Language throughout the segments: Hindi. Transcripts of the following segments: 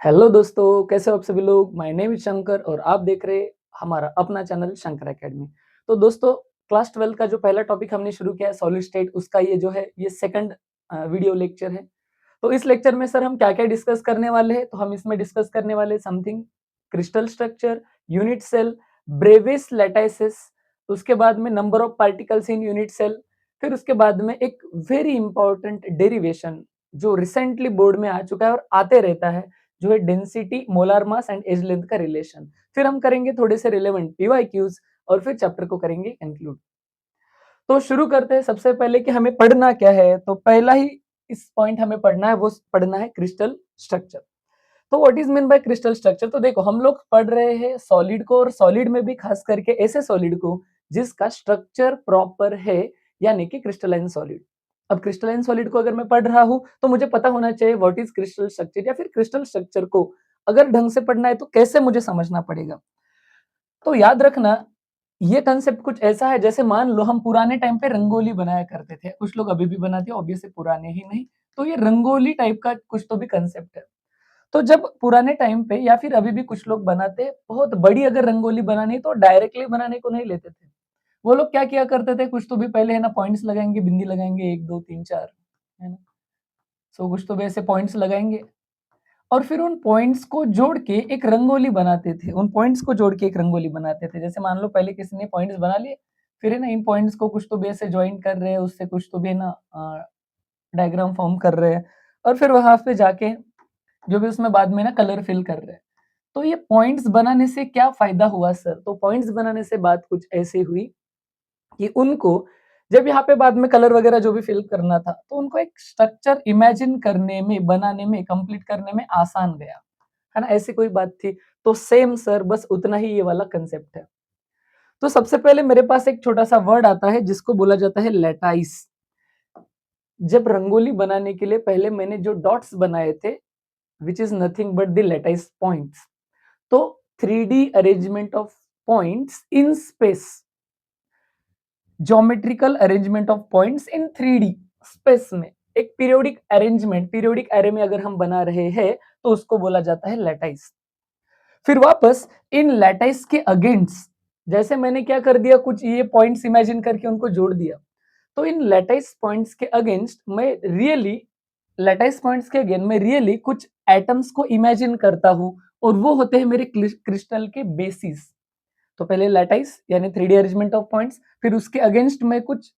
हेलो दोस्तों, कैसे हो आप सभी लोग? माय नेम इज़ शंकर और आप देख रहे हैं हमारा अपना चैनल शंकर एकेडमी। तो दोस्तों, क्लास 12 का जो पहला टॉपिक हमने शुरू किया है सॉलिड स्टेट, उसका ये जो है ये सेकंड वीडियो लेक्चर है। तो इस लेक्चर में सर हम क्या-क्या डिस्कस करने वाले हैं? तो हम इसमें डिस्कस करने वाले हैं something crystal structure, unit cell, Bravais lattices, उसके बाद में number of particles in unit cell, फिर उसके बाद में एक वेरी इंपॉर्टेंट डेरिवेशन जो रिसेंटली बोर्ड में आ चुका है और आते रहता है, जो है density, molar mass and edge length का रिलेशन। फिर हम करेंगे थोड़े से रिलेवेंट पीवाईक्यूज और फिर चैप्टर को करेंगे कंक्लूड। तो शुरू करते हैं सबसे पहले कि हमें पढ़ना क्या है। तो पहला ही इस पॉइंट हमें पढ़ना है, वो पढ़ना है क्रिस्टल स्ट्रक्चर। तो what is mean by crystal structure? तो देखो, हम लोग पढ़ रहे हैं सॉलिड को, और सॉलिड में भी खास करके ऐसे सॉलिड को जिसका स्ट्रक्चर प्रॉपर है, यानी कि क्रिस्टलाइन सॉलिड। अब क्रिस्टलाइन सॉलिड को अगर मैं पढ़ रहा हूं तो मुझे पता होना चाहिए व्हाट इज क्रिस्टल स्ट्रक्चर, या फिर क्रिस्टल स्ट्रक्चर को अगर ढंग से पढ़ना है तो कैसे मुझे समझना पड़ेगा। तो याद रखना, ये कंसेप्ट कुछ ऐसा है जैसे मान लो हम पुराने टाइम पे रंगोली बनाया करते थे, कुछ लोग अभी भी बनाते हैं, ऑब्वियसली पुराने ही नहीं। तो ये रंगोली टाइप का कुछ तो भी कंसेप्ट है। तो जब पुराने टाइम पे या फिर अभी भी कुछ लोग बनाते, बहुत बड़ी अगर रंगोली बनानी तो डायरेक्टली बनाने को नहीं लेते थे। वो लोग क्या किया करते थे, कुछ तो भी पहले है ना पॉइंट्स लगाएंगे, बिंदी लगाएंगे 1 2 3 4, है ना। सो कुछ तो भी ऐसे पॉइंट्स लगाएंगे और फिर उन पॉइंट्स को जोड़ के एक रंगोली बनाते थे। उन पॉइंट्स को जोड़ के एक रंगोली बनाते थे। जैसे मान लो पहले किसी ने पॉइंट्स बना लिए, फिर है ना इन पॉइंट्स को कुछ तो भी ऐसे जॉइन कर रहे हैं, उससे कुछ तो भी है ना डायग्राम फॉर्म कर रहे हैं, और फिर वहां पे जाके जो भी उसमें बाद में ना कलर फिल कर रहे हैं। तो ये पॉइंट्स बनाने से क्या फायदा हुआ सर? तो पॉइंट्स बनाने से बात कुछ ऐसी हुई कि उनको जब यहाँ पे बाद में कलर वगैरह जो भी फिल करना था, तो उनको एक स्ट्रक्चर इमेजिन करने में, बनाने में, कंप्लीट करने में आसान गया, है ना? ऐसी कोई बात थी। तो सेम सर, बस उतना ही ये वाला कंसेप्ट है। तो सबसे पहले मेरे पास एक छोटा सा वर्ड आता है जिसको बोला जाता है लैटाइस। जब रंगोली बनाने के लिए पहले मैंने जो डॉट्स बनाए थे, which is nothing but the lattice points. तो 3D arrangement of points in space, geometrical arrangement of points in 3D space में एक पीरियोडिक अरेंजमेंट, पीरियोडिक एरे में अगर हम बना रहे हैं तो उसको बोला जाता है लैटाइस। फिर वापस इन लैटाइस के अगेंस्ट, जैसे मैंने क्या कर दिया, कुछ ये पॉइंट्स इमेजिन करके उनको जोड़ दिया। तो इन लैटाइस पॉइंट्स के अगेंस्ट मैं रियली, लैटाइस पॉइंट्स के अगेंस्ट मैं रियली कुछ एटम्स को इमेजिन करता हूं, और वो होते हैं मेरे क्रिस्टल के बेसिस। तो पहले लैटाइस यानी 3D अरेंजमेंट ऑफ पॉइंट्स, फिर उसके अगेंस्ट मैं कुछ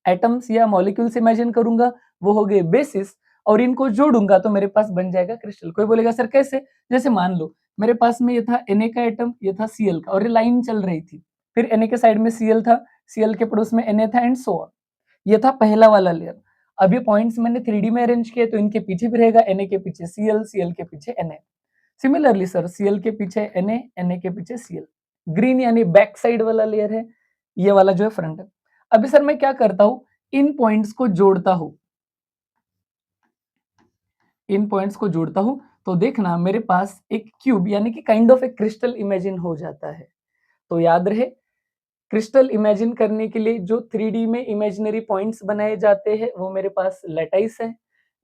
एटम्स या मॉलिक्यूल्स इमेजिन करूंगा, वो हो गए बेसिस, और इनको जोड़ूंगा तो मेरे पास बन जाएगा क्रिस्टल। कोई बोलेगा सर कैसे? जैसे मान लो मेरे पास में ये था Na का एटम, ये था Cl का, और ये लाइन चल रही थी। फिर Na के साइड में Cl था, Cl के पड़ोस में Na था, एंड सो ऑन। ये था पहला वाला लेयर। अब ये पॉइंट्स मैंने 3D में अरेंज किए, तो इनके पीछे भी रहेगा Na के पीछे Cl, Cl के पीछे Na। सिमिलरली सर, Cl के पीछे Na, Na के पीछे Cl। ग्रीन यानी बैक साइड वाला लेयर है, ये वाला जो है फ्रंट है। अभी सर मैं क्या करता हूं, इन पॉइंट्स को जोड़ता हूं, इन पॉइंट्स को जोड़ता हूं, तो देखना मेरे पास एक क्यूब यानी कि काइंड ऑफ एक क्रिस्टल इमेजिन हो जाता है। तो याद रहे, क्रिस्टल इमेजिन करने के लिए जो 3D में इमेजिनरी पॉइंट्स बनाए जाते हैं वो मेरे पास लैटाइस है।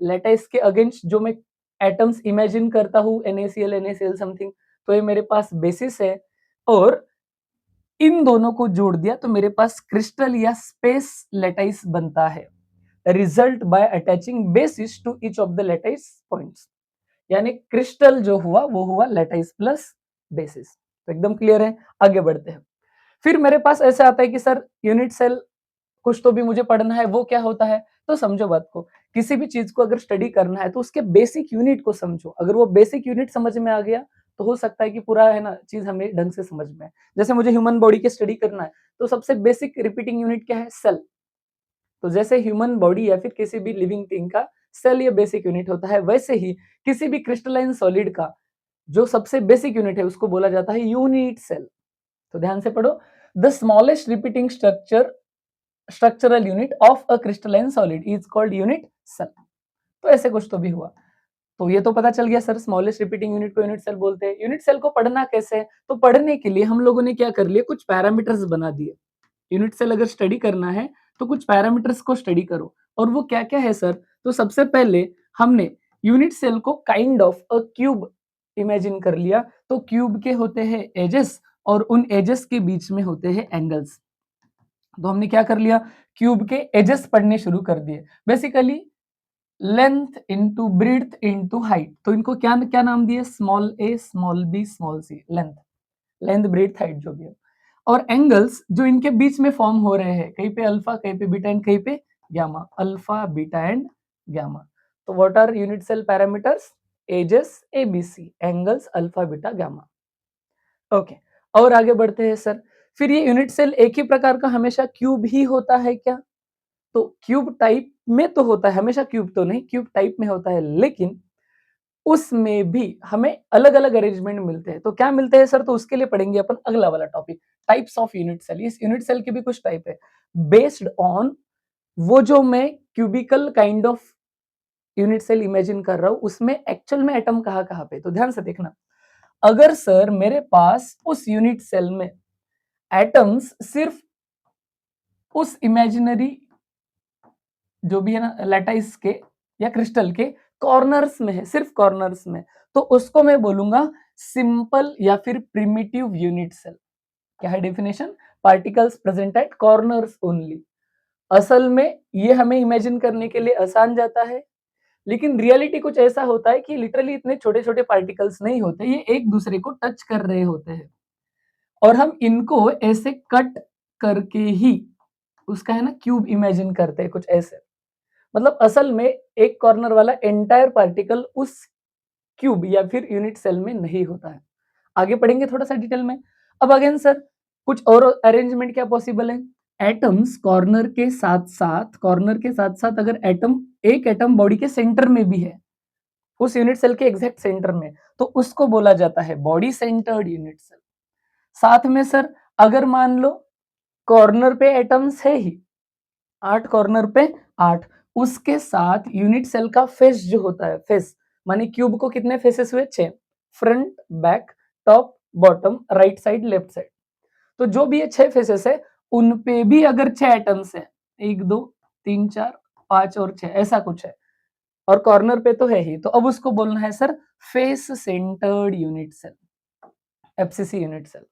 लैटाइस के अगेंस्ट जो मैं एटम्स इमेजिन करता हूँ, NaCl, NaCl समथिंग, तो ये मेरे पास बेसिस है। और इन दोनों को जोड़ दिया तो मेरे पास क्रिस्टल या स्पेस लैटाइस बनता है। Result by attaching basis to each of the lattice points, यानी क्रिस्टल जो हुआ वो हुआ लैटाइस प्लस बेसिस। तो एकदम क्लियर है, आगे बढ़ते हैं। फिर मेरे पास ऐसा आता है कि सर यूनिट सेल कुछ तो भी मुझे पढ़ना है, वो क्या होता है? तो समझो बात को, किसी भी चीज को अगर स्टडी करना है तो उसके बेसिक यूनिट को समझो। अगर वो बेसिक यूनिट समझ में आ गया तो हो सकता है कि पूरा है ना चीज हमें ढंग से समझ में आए। जैसे मुझे ह्यूमन बॉडी की स्टडी करना है, तो सबसे बेसिक रिपीटिंग यूनिट क्या है? सेल। तो जैसे ह्यूमन बॉडी या फिर किसी भी लिविंग थिंग का सेल ये बेसिक यूनिट होता है, वैसे ही किसी भी क्रिस्टलाइन सॉलिड का जो सबसे बेसिक यूनिट है उसको बोला जाता है यूनिट सेल। तो ध्यान से पढ़ो, the smallest repeating structural unit of a crystalline solid is called unit cell. तो ऐसे कुछ तो भी हुआ। तो ये तो पता चल गया सर, स्मॉलेस्ट रिपीटिंग यूनिट को यूनिट सेल बोलते हैं। यूनिट सेल को पढ़ना कैसे है? तो पढ़ने के लिए हम लोगों ने क्या कर लिया, कुछ पैरामीटर्स बना दिए। यूनिट सेल अगर स्टडी करना है तो कुछ पैरामीटर्स को स्टडी करो, और वो क्या क्या है सर? तो सबसे पहले हमने यूनिट सेल को kind of a cube imagine कर लिया, तो क्यूब के होते हैं एजेस और उन एजेस के बीच में होते हैं एंगल्स। तो हमने क्या कर लिया, क्यूब के एजेस पढ़ने शुरू कर दिए। Basically length into breadth into height, तो इनको क्या क्या नाम दिए, small a small b small c, length length breadth height जो भी है। और एंगल्स जो इनके बीच में फॉर्म हो रहे हैं, कहीं पे अल्फा कहीं पे बीटा एंड कहीं पे gamma, alpha beta and gamma. तो what are unit cell parameters, axes ABC, angles alpha beta gamma. Okay, और आगे बढ़ते हैं सर। फिर ये यूनिट सेल एक ही प्रकार का हमेशा क्यूब ही होता है क्या? तो क्यूब टाइप में तो होता है, हमेशा क्यूब तो नहीं, क्यूब टाइप में होता है, लेकिन उसमें भी हमें अलग-अलग अरेंजमेंट मिलते हैं। तो क्या मिलते हैं सर? तो उसके लिए पढ़ेंगे अपन अगला वाला topic, types of unit cell. इस यूनिट सेल के भी कुछ टाइप है, बेस्ड ऑन वो जो मैं cubical kind of unit cell imagine कर रहा हूं, उसमें एक्चुअल में एटम कहाँ-कहाँ पे। तो ध्यान से देखना, अगर सर मेरे पास उस यूनिट सेल में एटम्स सिर्फ उस इमेजिनरी जो भी है ना लैटाइस के या क्रिस्टल के कॉर्नर्स में है, सिर्फ कॉर्नर्स में, तो उसको मैं बोलूंगा सिंपल या फिर प्रिमिटिव यूनिट सेल। क्या है definition? Particles present at corners only. असल में ये हमें इमेजिन करने के लिए आसान जाता है, लेकिन रियलिटी कुछ ऐसा होता है कि लिटरली इतने छोटे छोटे पार्टिकल्स नहीं होते, ये एक दूसरे को टच कर रहे होते हैं और हम इनको ऐसे कट करके ही उसका है ना क्यूब इमेजिन करते हैं, कुछ ऐसे। मतलब असल में एक कॉर्नर वाला एंटायर पार्टिकल उस क्यूब या फिर यूनिट सेल में नहीं होता है। आगे पढ़ेंगे थोड़ा सा डिटेल में। अब अगेन सर कुछ और अरेंजमेंट क्या पॉसिबल है, एटम्स कॉर्नर के साथ साथ अगर एटम, एक एटम बॉडी के सेंटर में भी है, उस यूनिट सेल के एग्जैक्ट सेंटर में, तो उसको बोला जाता है बॉडी सेंटर्ड यूनिट सेल। साथ में सर अगर मान लो कॉर्नर पे एटम्स है ही, 8 कॉर्नर पे 8, उसके साथ यूनिट सेल का फेस जो होता है, फेस माने क्यूब को कितने फेसेस हुए, 6, front back top bottom right side left side. तो जो भी ये 6 फेसेस है, उन पे भी अगर 6 एटम्स हैं, 1 2 3 4 5 और 6 ऐसा कुछ है, और कॉर्नर पे तो है ही, तो अब उसको बोलना है sir face centred unit cell, FCC unit cell.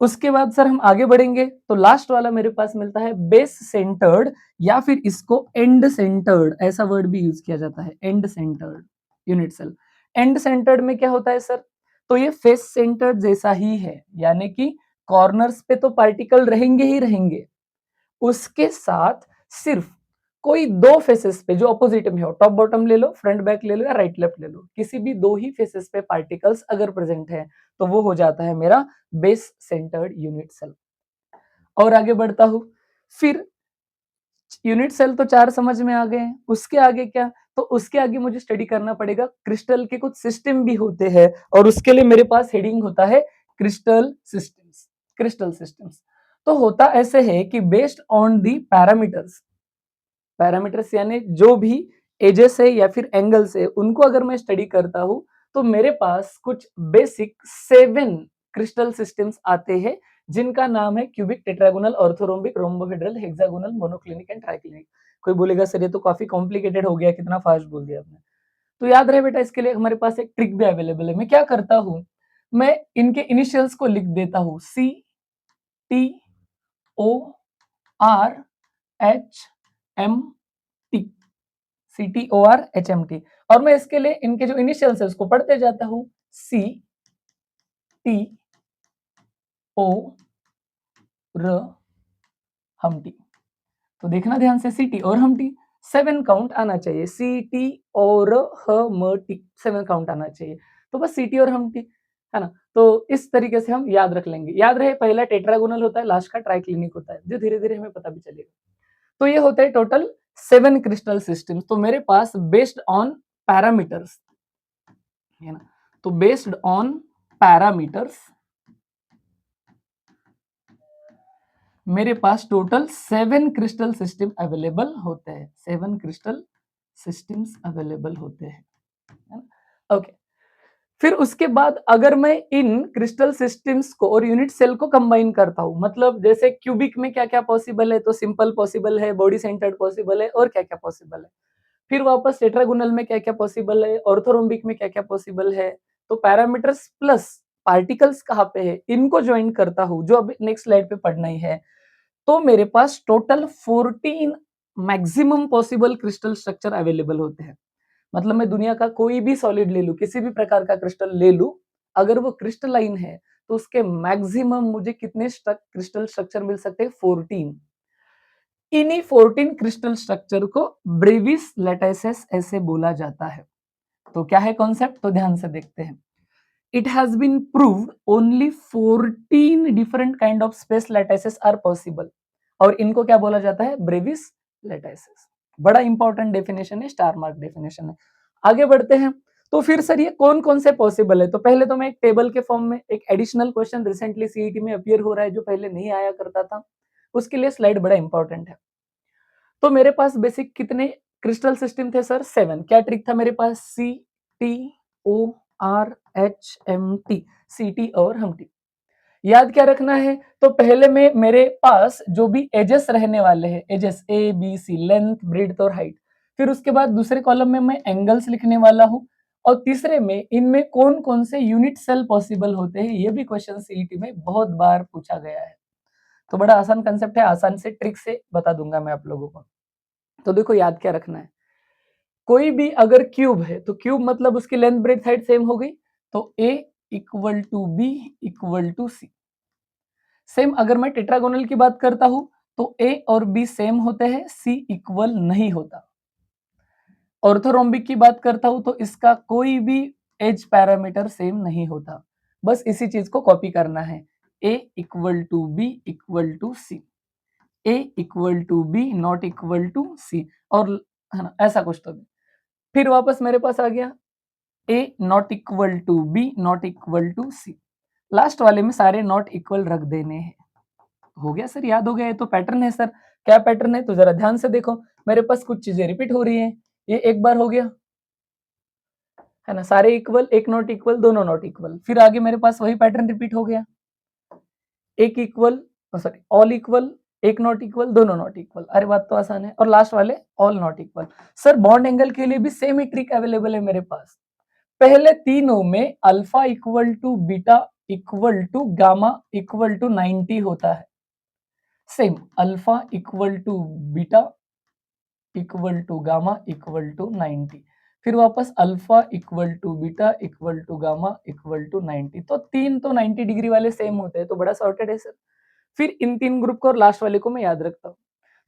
उसके बाद सर हम आगे बढ़ेंगे तो लास्ट वाला मेरे पास मिलता है बेस सेंटर्ड, या फिर इसको एंड सेंटर्ड, ऐसा वर्ड भी यूज किया जाता है, end centred unit cell. End centred में क्या होता है सर? तो ये फेस सेंटर्ड जैसा ही है, यानी कि कॉर्नर्स पे तो पार्टिकल रहेंगे ही रहेंगे, उसके साथ सिर्फ कोई दो फेसेस पे जो अपोजिट में हो, टॉप बॉटम ले लो, फ्रंट बैक ले लो या राइट लेफ्ट ले लो, किसी भी दो ही फेसेस पे पार्टिकल्स अगर प्रेजेंट है, तो वो हो जाता है मेरा बेस सेंटर्ड यूनिट सेल। और आगे बढ़ता हूं, फिर यूनिट सेल तो 4 समझ में आ गए हैं, उसके आगे क्या? तो उसके आगे मुझे स्टडी करना पड़ेगा, क्रिस्टल के कुछ सिस्टम भी होते हैं और उसके लिए मेरे पास हेडिंग होता है क्रिस्टल सिस्टम्स। क्रिस्टल सिस्टम्स तो होता ऐसे है कि based on the parameters, parameters यानी जो भी एजेस है या फिर एंगल्स है, उनको अगर मैं स्टडी करता हूं, तो मेरे पास कुछ बेसिक 7 क्रिस्टल सिस्टम्स आते हैं, जिनका नाम है cubic, tetragonal, orthorhombic, rhombohedral, hexagonal, monoclinic and triclinic. कोई बोलेगा सर ये तो काफी कॉम्प्लिकेटेड हो गया, कितना फास्ट बोल दिया आपने। तो याद रहे बेटा, इसके लिए हमारे पास एक ट्रिक भी अवेलेबल है। मैं क्या करता हूं, मैं इनके इनिशियल्स को लिख देता हूं, C T O R H M T, CTORHMT, और मैं इसके लिए इनके जो इनिशियल्स है उसको पढ़ते जाता हूं, CTO हमटी। तो देखना ध्यान से, सीटी और हमटी 7 काउंट आना चाहिए, सीटी और हमटी 7 काउंट आना चाहिए। तो बस सीटी और हमटी है ना, तो इस तरीके से हम याद रख लेंगे। याद रहे पहला टेट्रागोनल होता है, लास्ट का ट्राइक्लिनिक होता है, जो धीरे धीरे हमें पता भी चलेगा। तो ये होते हैं टोटल 7 क्रिस्टल सिस्टम्स। तो मेरे पास बेस्ड ऑन पैरामीटर्स है ना, तो बेस्ड ऑन पैरामीटर्स मेरे पास टोटल 7 क्रिस्टल सिस्टम अवेलेबल होते हैं, 7 क्रिस्टल सिस्टम्स अवेलेबल होते हैं, है ना। ओके, फिर उसके बाद अगर मैं इन क्रिस्टल सिस्टम्स को और यूनिट सेल को कंबाइन करता हूं, मतलब जैसे क्यूबिक में क्या क्या पॉसिबल है, तो सिंपल पॉसिबल है, बॉडी सेंटर्ड पॉसिबल है, और क्या क्या पॉसिबल है। फिर वापस टेट्रागोनल में क्या क्या पॉसिबल है, ऑर्थोरोम्बिक में क्या क्या पॉसिबल है, तो पैरामीटर्स प्लस पार्टिकल्स कहाँ पे है, इनको ज्वाइन करता हूँ, जो अभी नेक्स्ट स्लाइड पे पढ़ना ही है, तो मेरे पास total 14 maximum possible crystal structure available होते हैं। मतलब मैं दुनिया का कोई भी सॉलिड ले लूं, किसी भी प्रकार का क्रिस्टल ले लूं, अगर वो क्रिस्टलाइन है तो उसके मैक्सिमम मुझे कितने क्रिस्टल स्ट्रक्चर मिल सकते हैं? 14। इन्हीं 14 क्रिस्टल स्ट्रक्चर को ब्रेविस लैटिसेस ऐसे बोला जाता है। तो क्या है कॉन्सेप्ट, तो ध्यान से देखते हैं। It has been proved only 14 different kind of space lattices are possible, और इनको क्या बोला जाता है? Brevis lattices. बड़ा इंपॉर्टेंट डेफिनेशन है, स्टार मार्क डेफिनेशन है। आगे बढ़ते हैं। तो फिर सर ये कौन कौन से पॉसिबल है? तो पहले तो मैं एक टेबल के फॉर्म में एक एडिशनल क्वेश्चन रिसेंटली सीईटी में अपीयर हो रहा है, जो पहले नहीं आया करता था, उसके लिए स्लाइड बड़ा इंपॉर्टेंट है। तो मेरे पास बेसिक कितने क्रिस्टल सिस्टम थे सर? 7। क्या ट्रिक था मेरे पास? C T O R H M T, C T और हम टी। याद क्या रखना है? तो पहले में मेरे पास जो भी एजेस रहने वाले हैं, edges A B C, length, breadth और हाइट, फिर उसके बाद दूसरे कॉलम में मैं एंगल्स लिखने वाला हूँ, और तीसरे में इनमें कौन कौन से यूनिट सेल पॉसिबल होते हैं, ये भी क्वेश्चन सीईटी में बहुत बार पूछा गया है। तो बड़ा आसान कंसेप्ट है, आसान से ट्रिक से बता दूंगा मैं आप लोगों को। तो देखो याद क्या रखना है, कोई भी अगर क्यूब है तो क्यूब मतलब उसकी लेंथ ब्रेड्थ हाइट सेम हो गई, तो a equal to b equal to c. Same अगर मैं टेट्रागोनल की बात करता हूं तो ए और बी सेम होते हैं, सी इक्वल नहीं होता। ऑर्थोरोम्बिक की बात करता हूं तो इसका कोई भी एज पैरामीटर सेम नहीं होता। बस इसी चीज को कॉपी करना है, a equal to b equal to c, a equal to b not equal to c, और है ना ऐसा कुछ। तो फिर वापस मेरे पास आ गया a not equal to b not equal to c, last वाले में सारे नॉट इक्वल रख देने हैं। हो गया सर, याद हो गया? ये तो पैटर्न है सर। क्या पैटर्न है? तो जरा ध्यान से देखो, मेरे पास कुछ चीजें रिपीट हो रही हैं। ये एक बार हो गया है ना, सारे इक्वल, एक नॉट इक्वल, दोनों नॉट इक्वल। फिर आगे मेरे पास वही पैटर्न रिपीट हो गया, एक इक्वल, सॉरी ऑल इक्वल, एक नॉट इक्वल, दोनों नॉट इक्वल। अरे बात तो आसान है। और लास्ट वाले all not equal. Sir bond angle के लिए भी सेम ही ट्रिक अवेलेबल है मेरे पास। पहले तीनों में alpha equal to beta equal to gamma equal to 90 होता है। Same alpha equal to beta equal to gamma equal to 90, फिर वापस alpha equal to beta equal to gamma equal to 90। तो तीन तो 90 डिग्री वाले सेम होते हैं, तो बड़ा सॉर्टेड है सर। फिर इन तीन ग्रुप को और लास्ट वाले को मैं याद रखता हूँ।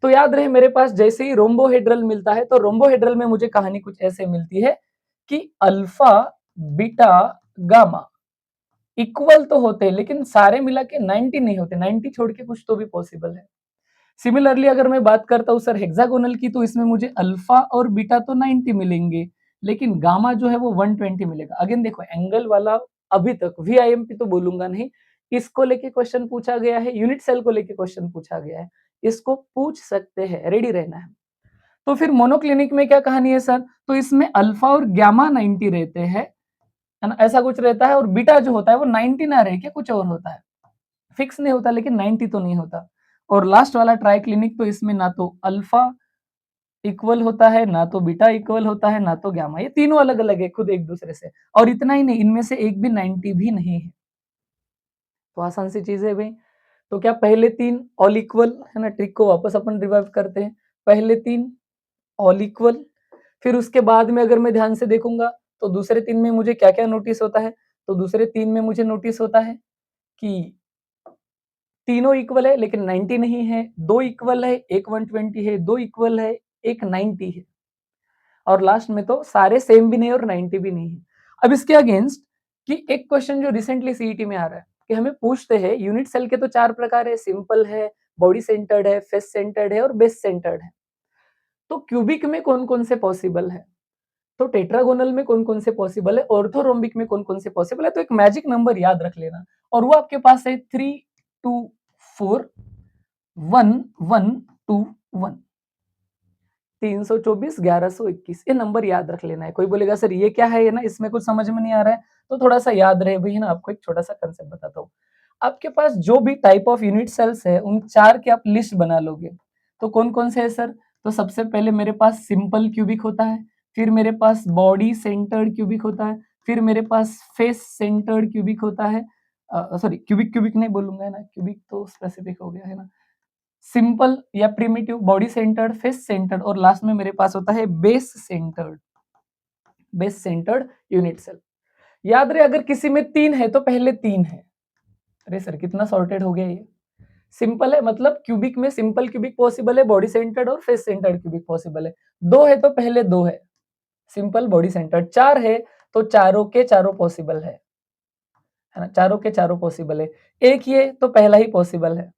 तो याद रहे मेरे पास जैसे ही रोम्बोहेड्रल मिलता है, तो रोम्बोहेड्रल में मुझे कहानी कुछ ऐसे मिलती है कि अल्फा बीटा गामा इक्वल तो होते हैं, लेकिन सारे मिला के 90 नहीं होते, 90 छोड़ के कुछ तो भी पॉसिबल है। सिमिलरली अगर मैं बात करता हूँ सर हेक्सागोनल की, तो इसमें मुझे अल्फा और बीटा तो 90 मिलेंगे, लेकिन गामा जो है वो 120 मिलेगा। अगेन देखो एंगल वाला अभी तक VIMP तो बोलूंगा नहीं, इसको लेके क्वेश्चन पूछा गया है, यूनिट सेल को लेके क्वेश्चन पूछा गया है, इसको पूछ सकते हैं, रेडी रहना है। तो फिर मोनोक्लिनिक में क्या कहानी है सर? तो इसमें अल्फा और गामा 90 रहते हैं, है ना, ऐसा कुछ रहता है, और बीटा जो होता है वो 90 ना रह के कुछ और होता है, फिक्स नहीं होता, लेकिन 90 तो नहीं होता। और लास्ट वाला ट्राई क्लिनिक, तो इसमें ना तो अल्फा इक्वल होता है, ना तो बीटा इक्वल होता है, ना तो गामा, ये तीनों अलग अलग है खुद एक दूसरे से। और इतना ही नहीं, इनमें से एक भी 90 भी नहीं है। तो आसान सी चीज है भाई। तो क्या पहले तीन ऑल इक्वल है ना, ट्रिक को वापस अपन रिवाइव करते हैं। पहले तीन ऑल इक्वल, फिर उसके बाद में अगर मैं ध्यान से देखूंगा तो दूसरे तीन में मुझे क्या क्या नोटिस होता है? तो दूसरे तीन में मुझे नोटिस होता है कि तीनों इक्वल है लेकिन 90 नहीं है, दो इक्वल है, एक 120 है, दो इक्वल है, एक 90 है, और लास्ट में तो सारे सेम भी नहीं और 90 भी नहीं है। अब इसके अगेंस्ट कि एक क्वेश्चन जो रिसेंटली सीईटी में आ रहा है कि हमें पूछते हैं यूनिट सेल के तो चार प्रकार है, सिंपल है, बॉडी सेंटर्ड है, फेस सेंटर्ड है और बेस सेंटर्ड है। तो क्यूबिक में कौन कौन से पॉसिबल है, तो टेट्रागोनल में कौन कौन से पॉसिबल है, ऑर्थोरोम्बिक में कौन कौन से पॉसिबल है। तो एक मैजिक नंबर याद रख लेना, और वो आपके पास है 324 1121, 324 1121, ये नंबर याद रख लेना है। कोई बोलेगा सर ये क्या है, ये ना इसमें कुछ समझ में नहीं आ रहा है, तो थोड़ा सा याद रहे भाई, है ना। आपको एक छोटा सा कंसेप्ट बताता हूँ। आपके पास जो भी टाइप ऑफ यूनिट सेल्स है उन चार के आप लिस्ट बना लोगे, तो कौन कौन से है सर? तो सबसे पहले मेरे पास सिंपल क्यूबिक होता है, फिर मेरे पास बॉडी सेंटर्ड क्यूबिक होता है, फिर मेरे पास फेस सेंटर्ड क्यूबिक होता है, सॉरी क्यूबिक नहीं बोलूंगा है ना, क्यूबिक तो स्पेसिफिक हो गया है ना, सिंपल या primitive, body centred, face centred, और लास्ट में मेरे पास होता है बेस सेंटर्ड यूनिट सेल। याद रहे अगर किसी में 3 है तो पहले 3 है। अरे सर कितना सॉर्टेड हो गया ये। सिंपल है मतलब क्यूबिक में सिंपल क्यूबिक पॉसिबल है, बॉडी सेंटर्ड और फेस सेंटर्ड क्यूबिक पॉसिबल है। 2 है तो पहले 2 है, सिंपल बॉडी सेंटर्ड। 4 है तो चारों के चारों पॉसिबल है ना, चारों के चारों पॉसिबल है। 1 ही है तो पहला ही पॉसिबल है।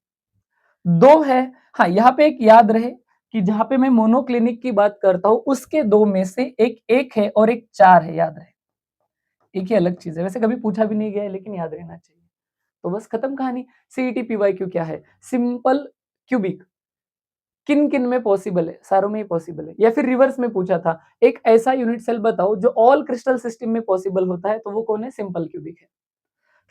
2 है, हाँ यहाँ पे एक याद रहे कि जहां पे मैं मोनोक्लिनिक की बात करता हूं उसके 2 में से एक 1 है और एक 4 है, याद रहे। एक ही अलग चीज है, वैसे कभी पूछा भी नहीं गया है लेकिन याद रहना चाहिए। तो बस खत्म कहानी। सीईटी पीवाईक्यू क्या है? सिंपल क्यूबिक किन किन में पॉसिबल है? सारों में ही पॉसिबल है। या फिर रिवर्स में पूछा था, एक ऐसा यूनिट सेल बताओ जो ऑल क्रिस्टल सिस्टम में पॉसिबल होता है, तो वो कौन है? सिंपल क्यूबिक है।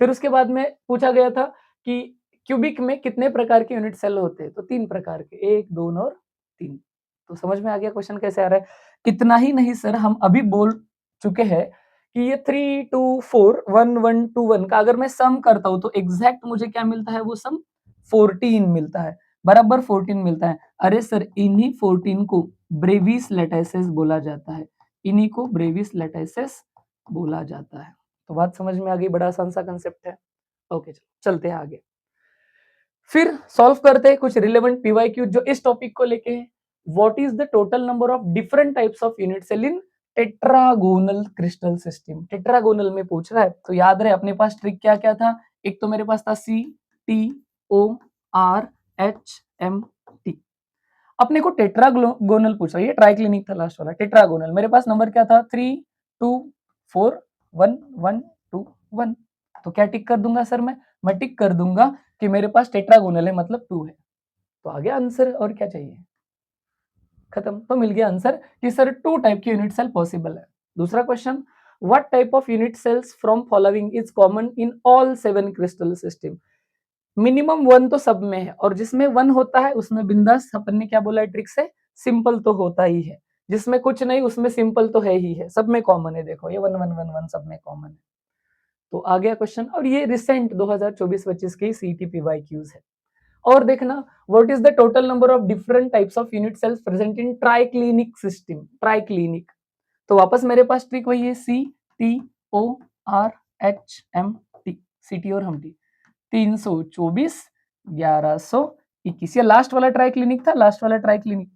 फिर उसके बाद में पूछा गया था कि क्यूबिक में कितने प्रकार के यूनिट सेल होते हैं, तो 3 प्रकार के, 1, 2 और 3। तो समझ में आ गया क्वेश्चन कैसे आ रहा है। इतना ही नहीं सर, हम अभी बोल चुके हैं कि ये 3 2 4 1 1 2 1 का अगर मैं सम करता हूं तो एग्जैक्ट मुझे क्या मिलता है? वो सम 14 मिलता है, बराबर 14 मिलता है। अरे सर इन्हीं 14 को ब्रेविस लैटिसेस बोला जाता है, इन्हीं को ब्रेविस लैटिसेस बोला जाता है। तो बात समझ में आ गई, बड़ा आसान सा कंसेप्ट है। ओके चलते हैं आगे। फिर सॉल्व करते हैं कुछ रिलेवेंट पीवाईक्यू जो इस टॉपिक को लेके हैं। What is the total number of different types of unit cell in tetragonal crystal system? Tetragonal में पूछ रहा है तो याद रहे अपने पास ट्रिक क्या क्या था। एक तो मेरे पास था CTORHMT। अपने को टेट्रागोनल पूछ रहा है, ये ट्राइक्लिनिक था लास्ट वाला। टेट्रागोनल मेरे पास नंबर क्या था? 3 2 4 1 1 2 1। तो क्या टिक कर दूंगा सर? मैं टिक कर दूंगा कि मेरे पास टेट्रागोनल है मतलब 2 है। तो आ गया आंसर, और क्या चाहिए? खत्म। तो मिल गया आंसर कि सर 2 टाइप के यूनिट सेल पॉसिबल है। दूसरा question, what type of unit cells from following is common in all 7 crystal system? Minimum 1 तो सब में है, और जिसमें 1 होता है उसमें बिंदास अपन ने क्या बोला है ट्रिक से, सिंपल तो होता ही है। जिसमें कुछ नहीं उसमें सिंपल तो है ही है, सब में कॉमन है। देखो ये 1 1 1 1 सब में कॉमन है। तो आ गया क्वेश्चन, और ये रिसेंट 2024-25 की सीईटी पीवाईक्यूज है। और देखना, what is the total number of different types of unit cells present in triclinic system? Triclinic, तो वापस मेरे पास ट्रिक वही है, CTORHMT, सीटी और हमटी। 324 1121, ये लास्ट वाला ट्राई क्लिनिक था, लास्ट वाला ट्राई क्लिनिक।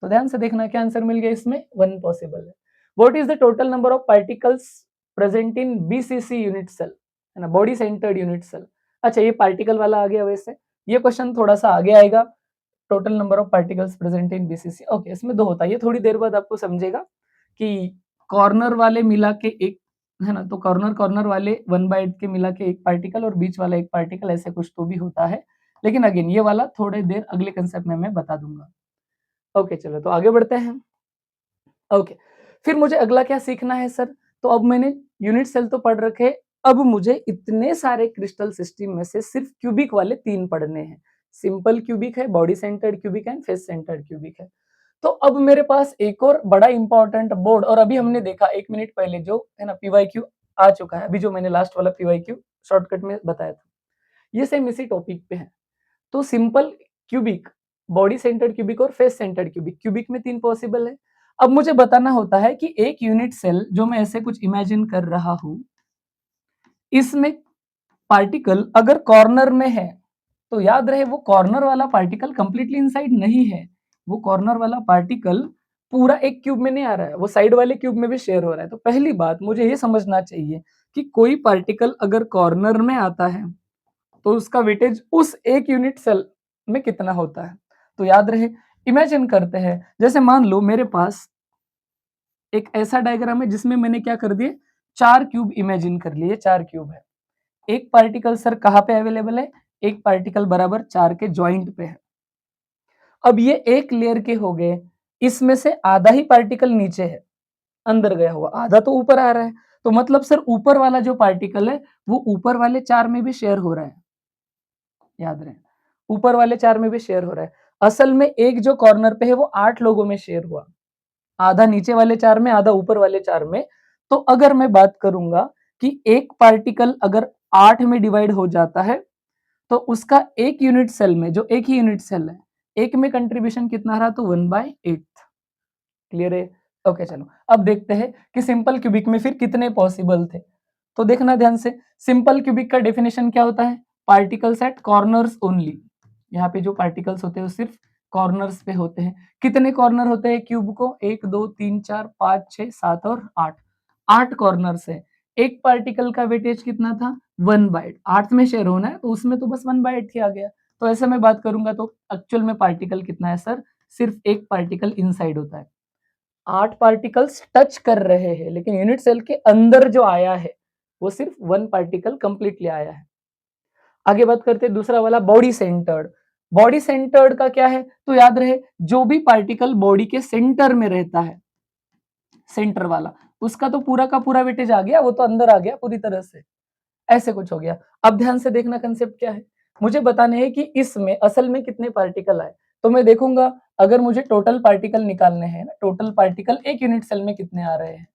तो ध्यान से देखना क्या आंसर मिल गया इसमें, 1 पॉसिबल है। What is the total number of particles present in BCC unit cell? है ना, बॉडी सेंटर्ड यूनिट सेल। अच्छा ये पार्टिकल वाला आ गया, वैसे ये क्वेश्चन थोड़ा सा आगे आएगा। Total number of particles present in BCC, okay इसमें 2 होता है, ये थोड़ी देर बाद आपको समझेगा कि कॉर्नर वाले मिला के एक, है ना, तो कॉर्नर कॉर्नर वाले 1/8 के मिला के एक पार्टिकल और बीच वाला एक पार्टिकल, ऐसे कुछ तो भी होता है। लेकिन अगेन ये वाला थोड़ी देर अगले कंसेप्ट में मैं बता दूंगा। ओके चलो तो आगे बढ़ते हैं। ओके फिर मुझे अगला क्या सीखना है सर? तो अब मैंने यूनिट सेल तो पढ़ रखे, अब मुझे इतने सारे क्रिस्टल सिस्टम में से सिर्फ क्यूबिक वाले 3 पढ़ने हैं। सिंपल क्यूबिक है, बॉडी सेंटर्ड क्यूबिक है, फेस सेंटर्ड क्यूबिक है। तो अब मेरे पास एक और बड़ा इंपॉर्टेंट बोर्ड, और अभी हमने देखा 1 मिनट पहले जो है ना पीवाईक्यू आ चुका है, अभी जो मैंने लास्ट वाला पीवाईक्यू शॉर्टकट में बताया था, ये सेम इसी टॉपिक पे है। तो simple cubic, body centred cubic और फेस सेंटर्ड क्यूबिक, क्यूबिक में 3 पॉसिबल है। अब मुझे बताना होता है कि एक यूनिट सेल जो मैं ऐसे कुछ इमेजिन कर रहा हूं, इसमें पार्टिकल अगर कॉर्नर में है, तो याद रहे वो कॉर्नर वाला पार्टिकल कंप्लीटली इनसाइड नहीं है, वो कॉर्नर वाला पार्टिकल पूरा एक क्यूब में नहीं आ रहा है, वो साइड वाले क्यूब में भी शेयर हो रहा है। तो पहली बात मुझे ये समझना चाहिए कि कोई पार्टिकल अगर कॉर्नर में आता है तो उसका वेटेज उस एक यूनिट सेल में कितना होता है। तो याद रहे, इमेजिन करते हैं, जैसे मान लो मेरे पास एक ऐसा डायग्राम है जिसमें मैंने क्या कर दिए, 4 क्यूब इमेजिन कर लिए, 4 क्यूब है। एक पार्टिकल सर कहाँ पे अवेलेबल है? एक पार्टिकल बराबर 4 के जॉइंट पे है। अब ये एक लेयर के हो गए, इसमें से आधा ही पार्टिकल नीचे है, अंदर गया हुआ, आधा तो ऊपर आ रहा है। तो मतलब सर ऊपर वाला जो पार्टिकल है वो ऊपर वाले 4 में भी शेयर हो रहा है, याद रहे ऊपर वाले 4 में भी शेयर हो रहा है। असल में एक जो कॉर्नर पे है वो 8 लोगों में शेयर हुआ, आधा नीचे वाले 4 में, आधा ऊपर वाले 4 में। तो अगर मैं बात करूंगा कि एक पार्टिकल अगर 8 में डिवाइड हो जाता है तो उसका एक यूनिट सेल में, जो एक ही यूनिट सेल है, एक में कंट्रीब्यूशन कितना रहा, तो 1/8। क्लियर है? ओके, चलो अब देखते हैं कि सिंपल क्यूबिक में फिर कितने पॉसिबल थे। तो देखना ध्यान से, सिंपल क्यूबिक का डेफिनेशन क्या होता है, पार्टिकल्स एट कॉर्नर्स ओनली। यहाँ पे जो पार्टिकल्स होते हैं वो सिर्फ कॉर्नर्स पे होते हैं। कितने कॉर्नर होते हैं क्यूब को, 1 2 3 4 5 6 7 और 8, 8 कॉर्नर्स है। एक पार्टिकल का वेटेज कितना था, 1/8, 8 में शेयर होना है तो उसमें तो बस 1/8 ही आ गया। तो ऐसे में बात करूंगा तो एक्चुअल में पार्टिकल कितना है सर, सिर्फ एक पार्टिकल इनसाइड होता है। 8 पार्टिकल्स टच कर रहे हैं लेकिन यूनिट सेल के अंदर जो आया है वो सिर्फ 1 पार्टिकल कंप्लीटली आया है। आगे बात करते हैं दूसरा वाला, बॉडी सेंटर्ड। बॉडी सेंटर्ड का क्या है, तो याद रहे जो भी पार्टिकल बॉडी के सेंटर में रहता है, सेंटर वाला, उसका तो पूरा का पूरा वेटेज आ गया, वो तो अंदर आ गया पूरी तरह से, ऐसे कुछ हो गया। अब ध्यान से देखना कंसेप्ट क्या है, मुझे बताने हैं कि इसमें असल में कितने पार्टिकल आए। तो मैं देखूंगा अगर मुझे टोटल पार्टिकल निकालने हैं ना, टोटल पार्टिकल एक यूनिट सेल में कितने आ रहे हैं,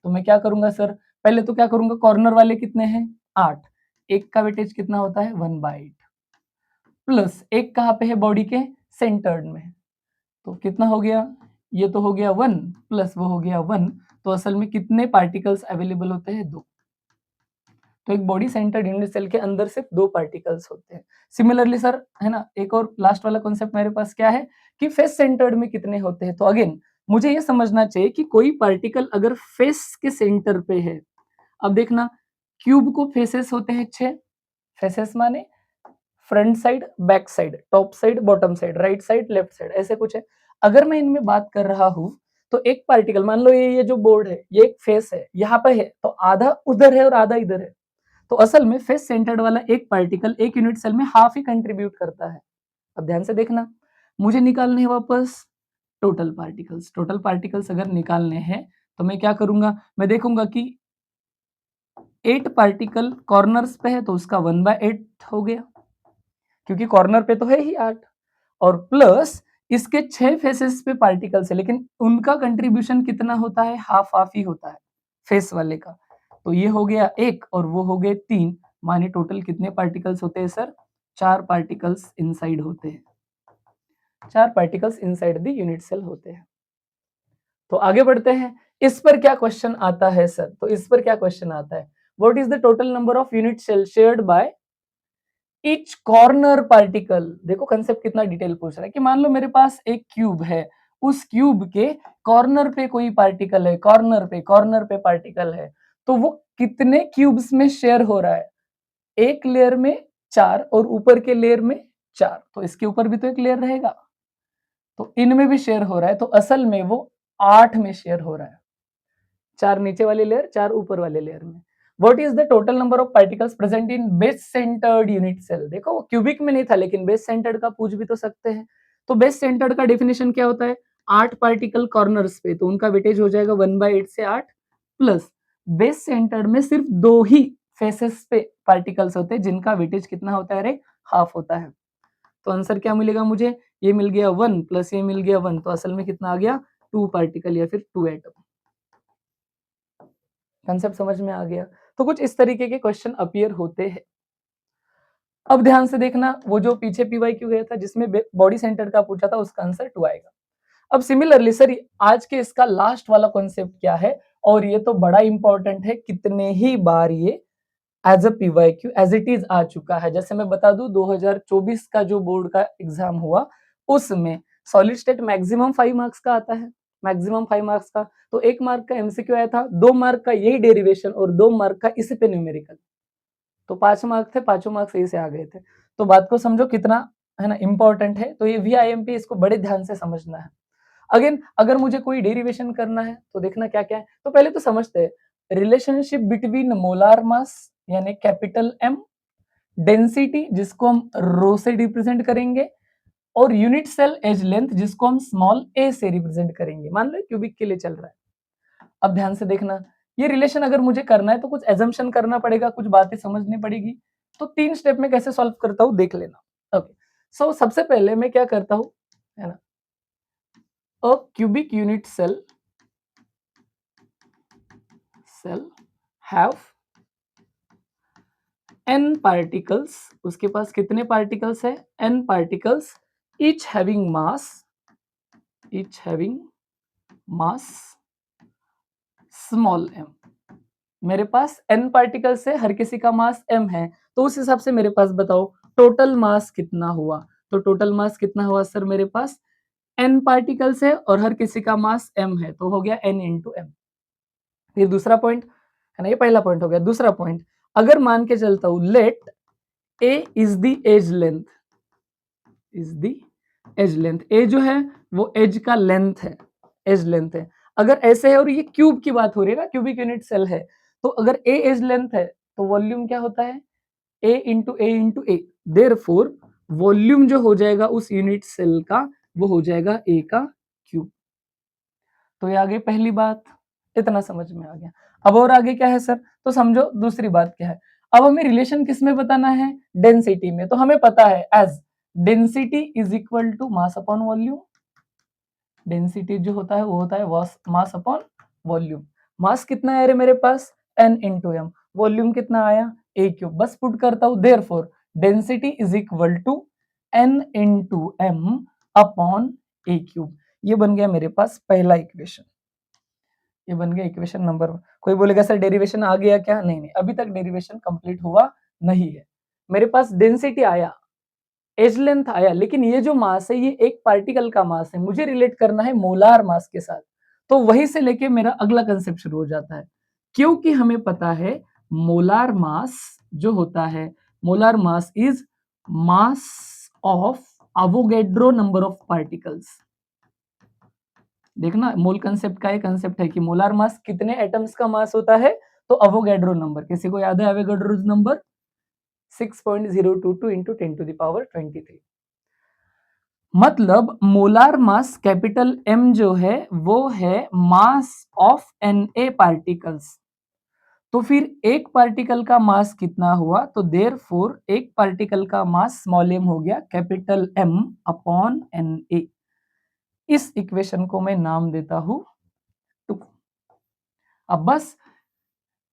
तो मैं क्या करूंगा सर, पहले तो क्या करूंगा, कॉर्नर वाले कितने हैं, 8, एक का वेटेज कितना होता है, 1/8, प्लस एक कहाँ पे है, बॉडी के सेंटर्ड में, तो कितना हो गया, ये तो हो गया 1 प्लस वो हो गया 1, तो असल में कितने पार्टिकल्स अवेलेबल होते हैं, 2। तो एक बॉडी सेंटर्ड यूनिट सेल के अंदर सिर्फ 2 पार्टिकल्स होते हैं। सिमिलरली सर, है ना, एक और लास्ट वाला कॉन्सेप्ट मेरे पास क्या है कि फेस सेंटर्ड में कितने होते हैं। तो अगेन मुझे ये समझना चाहिए कि कोई पार्टिकल अगर फेस के सेंटर पे है, अब देखना क्यूब को फेसेस होते हैं 6, फेसेस माने front side, back side, top side, bottom side, right side, left side, ऐसे कुछ है। अगर मैं इनमें बात कर रहा हूं तो एक पार्टिकल, मान लो ये जो बोर्ड है, ये एक फेस है, यहाँ पे है, तो आधा उधर है और आधा इधर है। तो असल में फेस सेंटर्ड वाला एक पार्टिकल एक यूनिट सेल में हाफ ही कंट्रीब्यूट करता है। अब ध्यान से देखना, मुझे निकालने हैं वापस टोटल पार्टिकल्स। टोटल पार्टिकल्स अगर निकालने हैं तो मैं क्या करूंगा, मैं देखूंगा कि 8 पार्टिकल कॉर्नर्स पे है तो उसका 1/8 हो गया, क्योंकि कॉर्नर पे तो है ही 8, और प्लस इसके 6 फेसेस पे पार्टिकल्स है लेकिन उनका कंट्रीब्यूशन कितना होता है, हाफ हाफ ही होता है फेस वाले का। तो ये हो गया 1 और वो हो गए 3, माने टोटल कितने पार्टिकल्स होते हैं सर, 4 पार्टिकल्स इनसाइड होते हैं, 4 particles inside the unit cell होते हैं। तो आगे बढ़ते हैं, इस पर क्या क्वेश्चन आता है सर, तो इस पर क्या क्वेश्चन आता है, what is the total number of unit cell shared by each corner particle. देखो कंसेप्ट कितना डिटेल पूछ रहा है कि मान लो मेरे पास एक क्यूब है, उस क्यूब के कॉर्नर पे कोई पार्टिकल है, कॉर्नर पे पार्टिकल है, तो वो कितने क्यूब्स में शेयर हो रहा है, एक लेयर में 4 और ऊपर के लेयर में 4, तो इसके ऊपर भी तो एक लेयर रहेगा, तो इनमें भी शेयर हो रहा है, तो असल में वो 8 में शेयर हो रहा है, 4 नीचे वाले लेयर, 4 ऊपर वाले लेयर में। What is the total number of particles present in base centred unit cell. देखो वो क्यूबिक में नहीं था लेकिन बेस सेंटर्ड का पूछ भी तो सकते हैं। तो बेस सेंटर्ड का डेफिनेशन क्या होता है, 8 पार्टिकल कॉर्नर्स पे, तो उनका वेटेज हो जाएगा 1/8 से 8, प्लस बेस सेंटर्ड में सिर्फ 2 ही फेसेस पे पार्टिकल्स होते हैं जिनका वेटेज कितना होता है रे, हाफ होता है। तो आंसर क्या मिलेगा मुझे, ये मिल गया 1 प्लस ये मिल गया 1, तो असल में कितना आ गया, 2 पार्टिकल या फिर 2 एटम। कंसेप्ट समझ में आ गया। तो कुछ इस तरीके के क्वेश्चन अपीयर होते हैं। अब ध्यान से देखना, वो जो पीछे पीवाईक्यू गया था जिसमें बॉडी सेंटर का पूछा था उसका आंसर 2 आएगा। अब सिमिलरली सर आज के इसका लास्ट वाला कॉन्सेप्ट क्या है, और ये तो बड़ा इंपॉर्टेंट है, कितने ही बार ये as a PYQ as it is आ चुका है। जैसे मैं बता दूं 2024 का जो बोर्ड का एग्जाम हुआ उसमें सॉलिड स्टेट मैक्सिमम 5 मार्क्स का आता है, मैक्सिमम 5 मार्क्स का। तो 1 मार्क का एमसीक्यू आया था, 2 मार्क का यही डेरिवेशन और 2 मार्क का इसी पे न्यूमेरिकल, तो 5 मार्क थे, पांचों मार्क्स यही से आ गए थे। तो बात को समझो कितना, है ना, इंपॉर्टेंट है। तो ये VIMP इसको बड़े ध्यान से समझना है। अगेन अगर मुझे कोई डेरिवेशन करना है तो देखना क्या क्या है, तो पहले तो समझते हैं रिलेशनशिप बिटवीन मोलार मास यानी कैपिटल M, डेंसिटी जिसको हम रो से रिप्रेजेंट करेंगे, और यूनिट सेल एज लेंथ जिसको हम स्मॉल a से रिप्रेजेंट करेंगे। मान लो क्यूबिक के लिए चल रहा है। अब ध्यान से देखना, ये रिलेशन अगर मुझे करना है तो कुछ एजम्पशन करना पड़ेगा, कुछ बातें समझनी पड़ेगी। तो 3 स्टेप में कैसे सॉल्व करता हूं देख लेना। ओके, सो सबसे पहले मैं क्या करता हूं, है ना, a cubic unit cell cell have n particles, उसके पास कितने पार्टिकल्स है? n particles, each having mass small m। मेरे पास n पार्टिकल्स है, हर किसी का मास m है, तो उस हिसाब से मेरे पास बताओ टोटल मास कितना हुआ? तो टोटल मास कितना हुआ सर? मेरे पास n पार्टिकल्स है और हर किसी का मास m है, तो हो गया n इंटू m। फिर दूसरा पॉइंट है ना, ये पहला पॉइंट हो गया। दूसरा पॉइंट, अगर मान के चलता हूं let a is the edge length, a जो है वो एज का लेंथ है, एज लेंथ है। अगर ऐसे है और ये क्यूब की बात हो रही है ना, क्यूबिक यूनिट सेल है, तो अगर ए एज लेंथ है तो वॉल्यूम क्या होता है? ए इंटू ए, देयरफॉर वॉल्यूम जो हो जाएगा उस यूनिट सेल का वो हो जाएगा ए का क्यूब। तो ये आगे पहली बात, इतना समझ में आ गया। अब और आगे क्या है सर? तो समझो दूसरी बात क्या है। अब हमें रिलेशन किस में बताना है? डेंसिटी में। तो हमें पता है as density is equal to mass upon volume. Density जो होता है वो होता है मास अपॉन वॉल्यूम। मास कितना है रे मेरे पास? n into M. वॉल्यूम कितना आया? A cube. बस पुट करता हूं, therefore density is equal to n into M upon a cube. ये बन गया मेरे पास पहला इक्वेशन, ये बन गया इक्वेशन नंबर 1। कोई बोलेगा सर डेरिवेशन आ गया क्या? नहीं, अभी तक डेरिवेशन कंप्लीट हुआ नहीं है। मेरे पास डेंसिटी आया, एज लेंथ आया, लेकिन ये जो मास है ये एक पार्टिकल का मास है, मुझे रिलेट करना है मोलार मास के साथ। तो वहीं से लेके मेरा अगला कंसेप्ट शुरू हो जाता है, क्योंकि हमें पता है मोलार मास जो होता है, molar mass is mass of Avogadro number of particles. देखना, मोल कंसेप्ट का एक कंसेप्ट है कि मोलार मास कितने एटम्स का मास होता है, तो अवोगैड्रो नंबर। किसी को याद है Avogadro number? 6.022 into 10 to the power 23। मतलब मोलार मास कैपिटल M जो है वो है मास ऑफ Na पार्टिकल्स। तो फिर एक पार्टिकल का मास कितना हुआ? तो देयरफॉर एक पार्टिकल का मास स्मॉल m हो गया कैपिटल M अपॉन Na। इस इक्वेशन को मैं नाम देता हूं 2। अब बस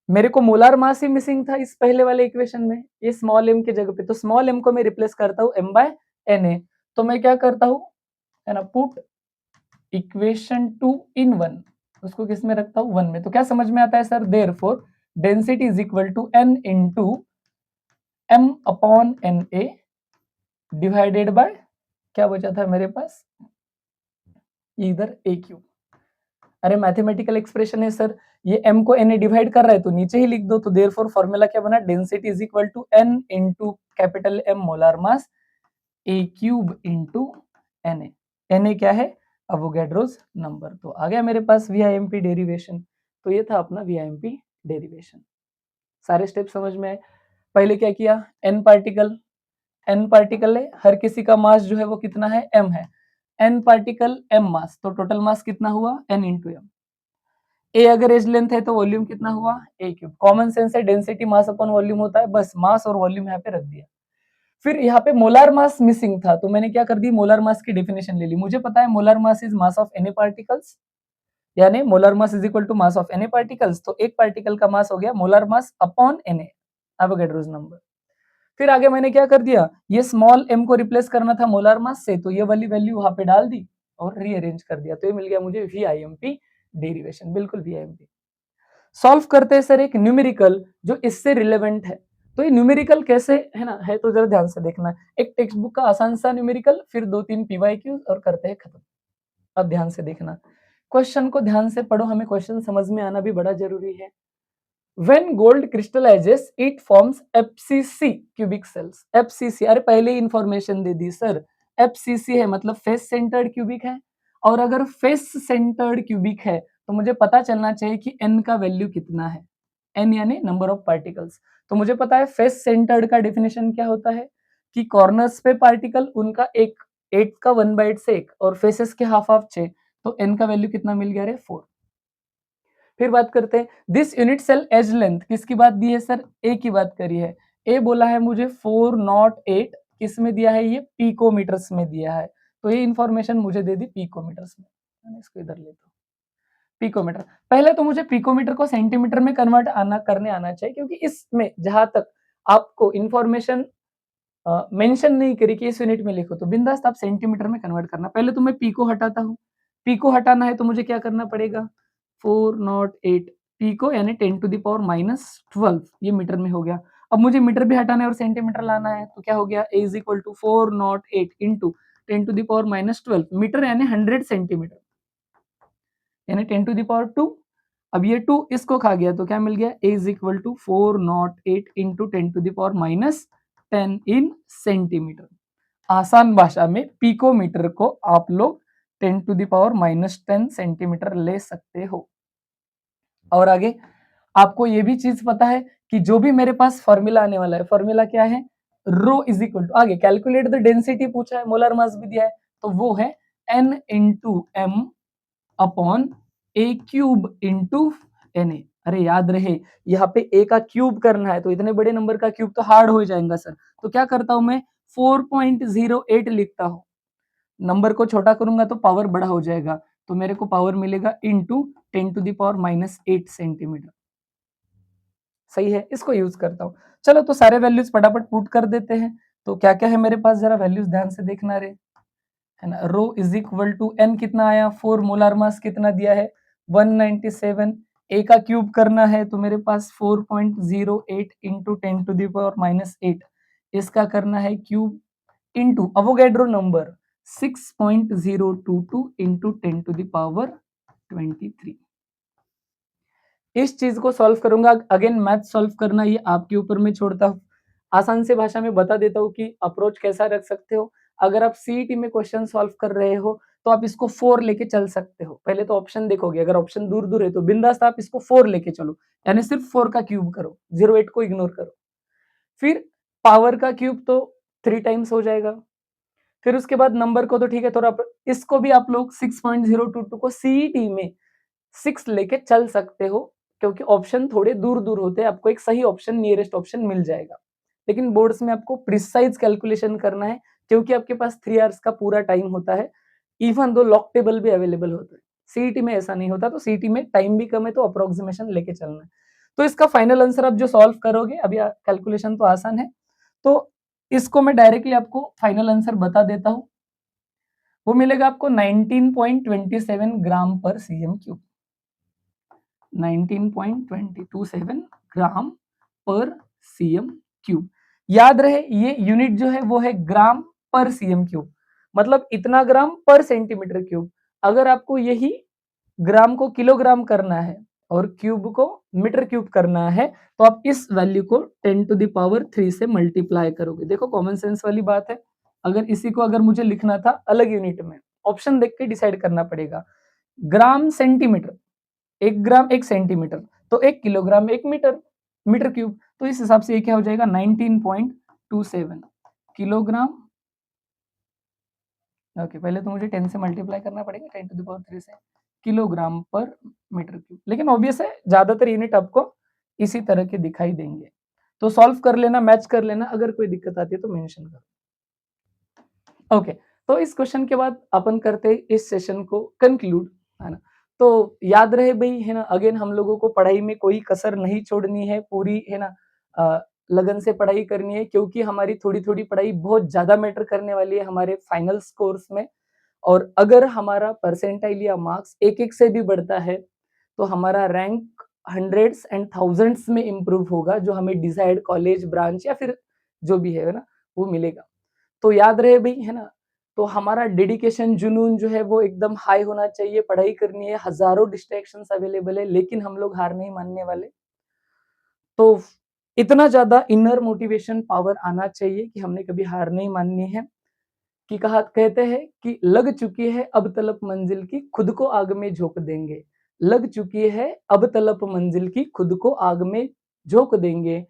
मेरे को मोलार मास ही मिसिंग था इस पहले वाले इक्वेशन में, ये स्मॉल m की जगह पे, तो स्मॉल m को मैं रिप्लेस करता हूं m बाय Na। तो मैं क्या करता हूं, है ना, पुट इक्वेशन 2 इन 1, उसको किस में रखता हूं? 1 में। तो क्या समझ में आता है sir? Therefore density is equal to n into m upon Na divided by, क्या बचा था मेरे पास इधर? A cube. अरे मैथमेटिकल एक्सप्रेशन है सर, ये m को na डिवाइड कर रहा है तो नीचे ही लिख दो। तो देयरफॉर फॉर्मूला क्या बना? Density is equal to n into capital M molar mass a cube into Na क्या है? Avogadro's number. तो आ गया मेरे पास VIMP डेरिवेशन। तो ये था अपना VIMP डेरिवेशन। सारे स्टेप समझ में आए? पहले क्या किया? n पार्टिकल है, हर किसी का मास जो है वो कितना है? m है। n पार्टिकल m मास, तो टोटल मास कितना हुआ? n into m। ए अगर एज लेंथ है तो वॉल्यूम कितना हुआ? ए क्यूब। कॉमन सेंस है, डेंसिटी मास अपॉन वॉल्यूम होता है, बस मास और वॉल्यूम यहाँ पे रख दिया। फिर यहाँ पे मोलार मास मिसिंग था, तो मैंने क्या कर दी? मोलार मास की डेफिनेशन ले ली। मुझे पता है molar mass is mass of any particles, यानी molar mass is equal to mass of any particles. तो एक पार्टिकल का मास हो गया molar mass upon Na, Avogadro's number. फिर आगे मैंने क्या कर दिया? ये स्मॉल m को रिप्लेस करना था मोलार मास से, तो ये वाली वैल्यू वहां पे डाल दी और रीअरेंज कर दिया, तो ये मिल गया मुझे VIMP डेरिवेशन, बिल्कुल VIMP। सॉल्व करते हैं सर एक न्यूमेरिकल जो इससे रिलेवेंट है। तो ये न्यूमेरिकल कैसे है ना, है तो जरा ध्यान से देखना। एक टेक्स्ट बुक का आसान सा न्यूमेरिकल, फिर 2-3 PYQ और करते हैं खत्म। अब ध्यान से देखना, क्वेश्चन को ध्यान से पढ़ो, हमें क्वेश्चन समझ में आना भी बड़ा जरूरी है। When gold crystallizes, it forms FCC cubic cells। FCC, अरे पहले ही इंफॉर्मेशन दे दी सर, FCC है मतलब फेस सेंटर्ड क्यूबिक है, और अगर फेस सेंटर्ड क्यूबिक है तो मुझे पता चलना चाहिए कि n का वैल्यू कितना है, n यानी नंबर ऑफ पार्टिकल्स। तो मुझे पता है फेस सेंटर्ड का डेफिनेशन क्या होता है कि कॉर्नर्स पे पार्टिकल उनका एक 8 का 1/8 से 1 और फेसेस के हाफ हाफ 6, तो n का वैल्यू कितना मिल गया रे? 4। फिर बात करते हैं this unit cell edge length, किसकी बात दी है सर? ए की बात करी है। ए बोला है मुझे 408, किस में दिया है? ये पिकोमीटर्स में दिया है, तो ये इंफॉर्मेशन मुझे दे दी पिकोमीटर्स में। मैं इसको इधर लेता हूँ। पिकोमीटर। पहले तो मुझे पिकोमीटर को सेंटीमीटर में कन्वर्ट करने आना चाहिए, क्योंकि इसमें जहाँ तक आपको इन्फॉर्मेशन मेंशन नहीं करी कि इस यूनिट में लिखो, तो बिंदास आप सेंटीमीटर में कन्वर्ट करना। पहले तो मैं पी को हटाता हूँ। पी को हटाना है तो मुझे क्या करना पड़ेगा, 408 पी को यानी 10 टू द पावर -12 ये मीटर में हो गया। अब मुझे मीटर भी हटाना है और सेंटीमीटर लाना है, तो क्या हो गया, A = 408 into 10 to the power -12 metre यानी 100 सेंटीमीटर, यानी 10 टू द पावर 2। अब ये 2 इसको खा गया तो क्या मिल गया, A = 408 into 10 to the power -10 in centimetre. आसान भाषा में पिकोमीटर को आप लोग 10 टू द पावर -10 सेंटीमीटर ले सकते हो। और आगे आपको ये भी चीज पता है कि जो भी मेरे पास फॉर्मूला आने वाला है, फॉर्मूला क्या है, रो इज इक्वल टू, आगे कैलकुलेट द डेंसिटी पूछा है, मोलर मास भी दिया है, तो वो है n into M upon a cube into N A. अरे याद रहे, यहाँ पे ए का क्यूब करना है, तो इतने बड़े नंबर का क्यूब तो हार्ड हो जाएगा सर, तो क्या करता हूं मैं 4.08 लिखता हूं, नंबर को छोटा करूंगा तो पावर बड़ा हो जाएगा, तो मेरे को पावर मिलेगा into 10 to the power -8 centimetre. सही है, इसको यूज करता हूँ। चलो तो सारे वैल्यूज फटाफट पुट कर देते हैं। तो क्या क्या है मेरे पास, जरा वैल्यूज ध्यान से देखना रे, है ना। रो इज इक्वल टू एन कितना आया 4, मोलार मास कितना दिया है 197, ए का क्यूब करना है तो मेरे पास 4.08 इंटू 10 टू द पावर -8, इसका करना है cube into Avogadro number 6.022 into 10 to the power 23। इस चीज को सॉल्व करूंगा, अगेन मैथ सॉल्व करना ये आपके ऊपर में छोड़ता हूँ। आसान से भाषा में बता देता हूँ कि अप्रोच कैसा रख सकते हो। अगर आप सीईटी में क्वेश्चन सॉल्व कर रहे हो तो आप इसको 4 लेके चल सकते हो। पहले तो ऑप्शन देखोगे, अगर ऑप्शन दूर दूर है तो बिंदास आप इसको 4 लेके चलो, यानी सिर्फ 4 का क्यूब करो, 08 को इग्नोर करो। फिर पावर का क्यूब तो 3 टाइम्स हो जाएगा। फिर उसके बाद नंबर को तो ठीक है, थोड़ा इसको भी आप लोग 6.022 को सीईटी में 6 लेके चल सकते हो, क्योंकि ऑप्शन थोड़े दूर दूर होते हैं, आपको एक सही ऑप्शन नियरेस्ट ऑप्शन मिल जाएगा। लेकिन बोर्ड्स में आपको प्रिसाइज कैलकुलेशन करना है, क्योंकि आपके पास 3 आवर्स का पूरा टाइम होता है, इवन दो लॉक टेबल भी अवेलेबल होता है। सीईटी में ऐसा नहीं होता, तो सीईटी में टाइम भी कम है, तो अप्रोक्सीमेशन लेके चलना है। तो इसका फाइनल आंसर आप जो सॉल्व करोगे, अभी कैलकुलेशन तो आसान है, तो इसको मैं डायरेक्टली आपको फाइनल आंसर बता देता हूं। वो मिलेगा आपको 19.27 ग्राम पर सीएम क्यूब, 19.227 ग्राम पर सीएम क्यूब। याद रहे ये यूनिट जो है वो है ग्राम पर सीएम क्यूब, मतलब इतना ग्राम पर सेंटीमीटर क्यूब। अगर आपको यही ग्राम को किलोग्राम करना है और क्यूब को मीटर क्यूब करना है, तो आप इस वैल्यू को 10 टू द पावर 3 से मल्टीप्लाई करोगे। देखो कॉमन सेंस वाली बात है। अगर इसी को अगर मुझे लिखना था अलग यूनिट में, ऑप्शन देख के डिसाइड करना पड़ेगा। ग्राम सेंटीमीटर, 1 ग्राम 1 सेंटीमीटर, तो 1 किलोग्राम 1 मीटर, मीटर क्यूब। तो इस हिसाब से ये क्या हो जाएगा 19.27 किलोग्राम। ओके, पहले तो मुझे 10 से मल्टीप्लाई करना पड़ेगा, 10 टू द पावर 3 से, किलोग्राम पर मीटर क्यूब। लेकिन ऑब्वियस है ज्यादातर यूनिट आपको इसी तरह के दिखाई देंगे। तो सॉल्व कर लेना, मैच कर लेना, अगर कोई दिक्कत आती है तो मेंशन करो। ओके, तो इस क्वेश्चन के बाद अपन करते हैं इस सेशन को कंक्लूड, है ना। तो याद रहे भाई, है ना, अगेन हम लोगों को पढ़ाई में कोई कसर नहीं छोड़नी है, पूरी, है ना, लगन से पढ़ाई करनी है, क्योंकि हमारी थोड़ी थोड़ी पढ़ाई बहुत ज्यादा मैटर करने वाली है हमारे फाइनल स्कोर्स में। और अगर हमारा परसेंटाइल या मार्क्स एक एक से भी बढ़ता है, तो हमारा रैंक हंड्रेड्स एंड थाउजेंड्स में इंप्रूव होगा, जो हमें डिजायर्ड कॉलेज, ब्रांच या फिर जो भी है ना, वो मिलेगा। तो याद रहे भाई, है ना, तो हमारा डेडिकेशन, जुनून जो है वो एकदम हाई होना चाहिए, पढ़ाई करनी है, हजारों डिस्ट्रैक्शंस अवेलेबल है, लेकिन हम लोग हार नहीं मानने वाले। तो इतना ज्यादा इनर मोटिवेशन पावर आना चाहिए कि हमने कभी हार नहीं माननी है, कि कहा कहते हैं कि लग चुकी है अब तलब मंजिल की, खुद को आग में झोंक देंगे। लग चुकी है अब तलब मंजिल की, खुद को आग में झोंक देंगे।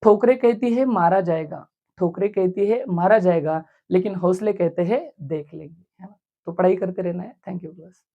ठोकरें कहती है मारा जाएगा, ठोकरें कहती है मारा जाएगा, लेकिन हौसले कहते हैं देख लेंगे, है ना। तो पढ़ाई करते रहना है। थैंक यू बस।